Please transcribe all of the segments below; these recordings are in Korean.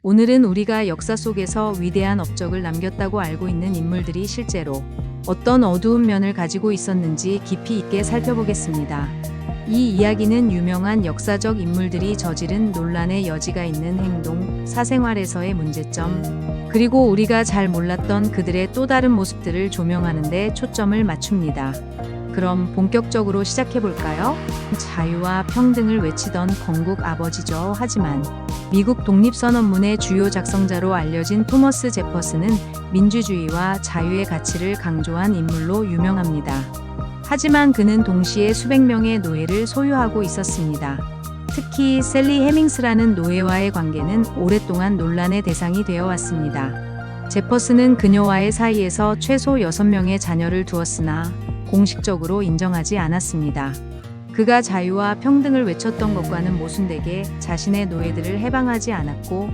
오늘은 우리가 역사 속에서 위대한 업적을 남겼다고 알고 있는 인물들이 실제로 어떤 어두운 면을 가지고 있었는지 깊이 있게 살펴보겠습니다. 이 이야기는 유명한 역사적 인물들이 저지른 논란의 여지가 있는 행동, 사생활에서의 문제점, 그리고 우리가 잘 몰랐던 그들의 또 다른 모습들을 조명하는 데 초점을 맞춥니다. 그럼 본격적으로 시작해볼까요? 자유와 평등을 외치던 건국 아버지죠. 하지만 미국 독립선언문의 주요 작성자로 알려진 토머스 제퍼슨은 민주주의와 자유의 가치를 강조한 인물로 유명합니다. 하지만 그는 동시에 수백 명의 노예를 소유하고 있었습니다. 특히 셀리 해밍스라는 노예와의 관계는 오랫동안 논란의 대상이 되어 왔습니다. 제퍼슨은 그녀와의 사이에서 최소 6명의 자녀를 두었으나 공식적으로 인정하지 않았습니다. 그가 자유와 평등을 외쳤던 것과는 모순되게 자신의 노예들을 해방하지 않았고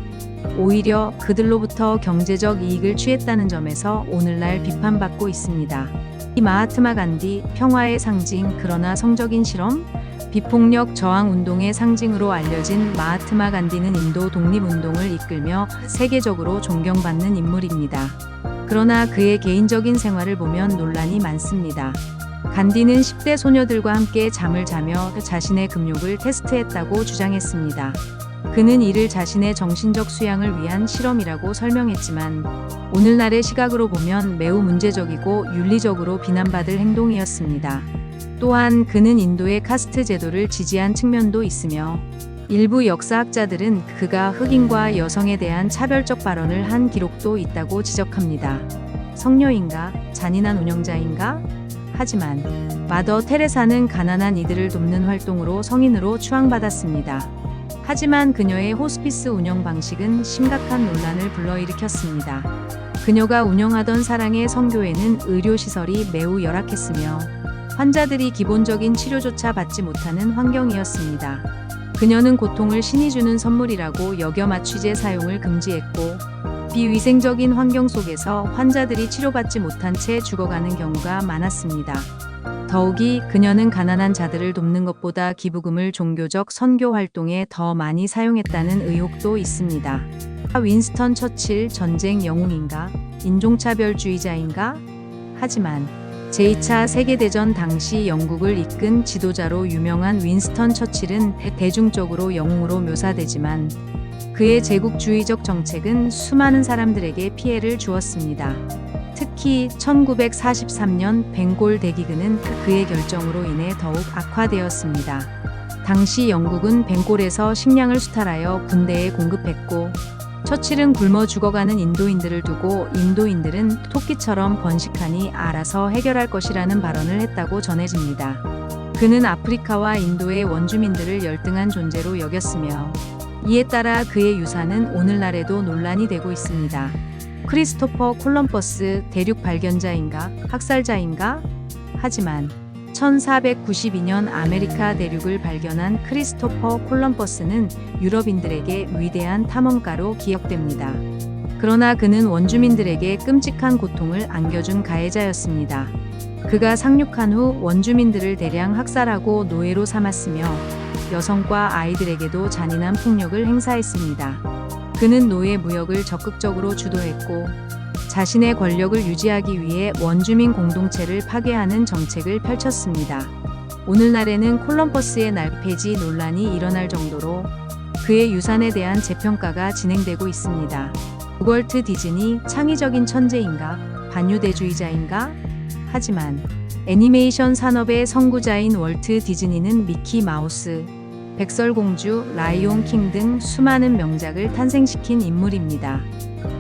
오히려 그들로부터 경제적 이익을 취했다는 점에서 오늘날 비판받고 있습니다. 이 마하트마 간디, 평화의 상징 그러나 성적인 실험? 비폭력 저항 운동의 상징으로 알려진 마하트마 간디는 인도 독립운동을 이끌며 세계적으로 존경받는 인물입니다. 그러나 그의 개인적인 생활을 보면 논란이 많습니다. 간디는 10대 소녀들과 함께 잠을 자며 자신의 금욕을 테스트했다고 주장했습니다. 그는 이를 자신의 정신적 수양을 위한 실험이라고 설명했지만 오늘날의 시각으로 보면 매우 문제적이고 윤리적으로 비난받을 행동이었습니다. 또한 그는 인도의 카스트 제도를 지지한 측면도 있으며 일부 역사학자들은 그가 흑인과 여성에 대한 차별적 발언을 한 기록도 있다고 지적합니다. 성녀인가? 잔인한 운영자인가? 하지만 마더 테레사는 가난한 이들을 돕는 활동으로 성인으로 추앙받았습니다. 하지만 그녀의 호스피스 운영 방식은 심각한 논란을 불러일으켰습니다. 그녀가 운영하던 사랑의 성교회는 의료시설이 매우 열악했으며 환자들이 기본적인 치료조차 받지 못하는 환경이었습니다. 그녀는 고통을 신이 주는 선물이라고 여겨 마취제 사용을 금지했고 비위생적인 환경 속에서 환자들이 치료받지 못한 채 죽어가는 경우가 많았습니다. 더욱이 그녀는 가난한 자들을 돕는 것보다 기부금을 종교적 선교 활동에 더 많이 사용했다는 의혹도 있습니다. 윈스턴 처칠 전쟁 영웅인가? 인종차별주의자인가? 하지만 제2차 세계대전 당시 영국을 이끈 지도자로 유명한 윈스턴 처칠은 대중적으로 영웅으로 묘사되지만 그의 제국주의적 정책은 수많은 사람들에게 피해를 주었습니다. 특히 1943년 벵골 대기근은 그의 결정으로 인해 더욱 악화되었습니다. 당시 영국은 벵골에서 식량을 수탈하여 군대에 공급했고 처칠은 굶어 죽어가는 인도인들을 두고 인도인들은 토끼처럼 번식하니 알아서 해결할 것이라는 발언을 했다고 전해집니다. 그는 아프리카와 인도의 원주민들을 열등한 존재로 여겼으며 이에 따라 그의 유산은 오늘날에도 논란이 되고 있습니다. 크리스토퍼 콜럼버스 대륙 발견자인가? 학살자인가? 하지만 1492년 아메리카 대륙을 발견한 크리스토퍼 콜럼버스는 유럽인들에게 위대한 탐험가로 기억됩니다. 그러나 그는 원주민들에게 끔찍한 고통을 안겨준 가해자였습니다. 그가 상륙한 후 원주민들을 대량 학살하고 노예로 삼았으며 여성과 아이들에게도 잔인한 폭력을 행사했습니다. 그는 노예 무역을 적극적으로 주도했고 자신의 권력을 유지하기 위해 원주민 공동체를 파괴하는 정책을 펼쳤습니다. 오늘날에는 콜럼버스의 날 폐지 논란이 일어날 정도로 그의 유산에 대한 재평가가 진행되고 있습니다. 월트 디즈니 창의적인 천재인가? 반유대주의자인가? 하지만 애니메이션 산업의 선구자인 월트 디즈니는 미키 마우스, 백설공주, 라이온 킹 등 수많은 명작을 탄생시킨 인물입니다.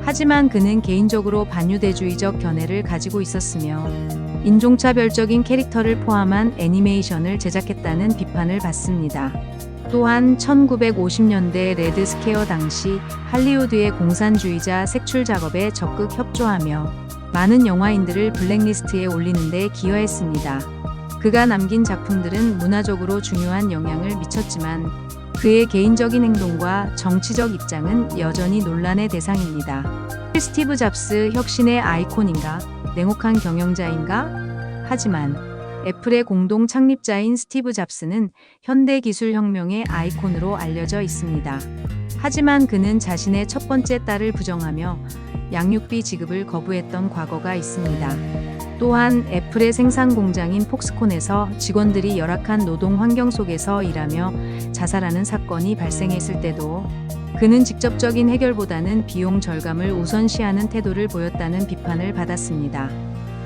하지만 그는 개인적으로 반유대주의적 견해를 가지고 있었으며 인종차별적인 캐릭터를 포함한 애니메이션을 제작했다는 비판을 받습니다. 또한 1950년대 레드 스퀘어 당시 할리우드의 공산주의자 색출 작업에 적극 협조하며 많은 영화인들을 블랙리스트에 올리는 데 기여했습니다. 그가 남긴 작품들은 문화적으로 중요한 영향을 미쳤지만 그의 개인적인 행동과 정치적 입장은 여전히 논란의 대상입니다. 스티브 잡스 혁신의 아이콘인가? 냉혹한 경영자인가? 하지만 애플의 공동 창립자인 스티브 잡스는 현대 기술 혁명의 아이콘으로 알려져 있습니다. 하지만 그는 자신의 첫 번째 딸을 부정하며 양육비 지급을 거부했던 과거가 있습니다. 또한 애플의 생산 공장인 폭스콘에서 직원들이 열악한 노동 환경 속에서 일하며 자살하는 사건이 발생했을 때도 그는 직접적인 해결보다는 비용 절감을 우선시하는 태도를 보였다는 비판을 받았습니다.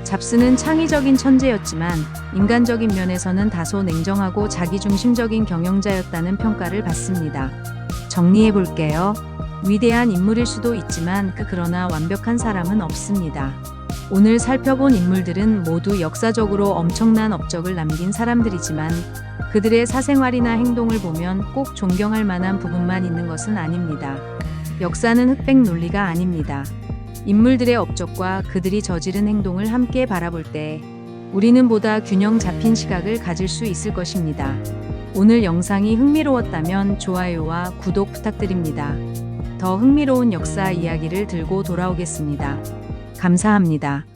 잡스는 창의적인 천재였지만 인간적인 면에서는 다소 냉정하고 자기중심적인 경영자였다는 평가를 받습니다. 정리해 볼게요. 위대한 인물일 수도 있지만 그러나 완벽한 사람은 없습니다. 오늘 살펴본 인물들은 모두 역사적으로 엄청난 업적을 남긴 사람들이지만 그들의 사생활이나 행동을 보면 꼭 존경할 만한 부분만 있는 것은 아닙니다. 역사는 흑백 논리가 아닙니다. 인물들의 업적과 그들이 저지른 행동을 함께 바라볼 때 우리는 보다 균형 잡힌 시각을 가질 수 있을 것입니다. 오늘 영상이 흥미로웠다면 좋아요와 구독 부탁드립니다. 더 흥미로운 역사 이야기를 들고 돌아오겠습니다. 감사합니다.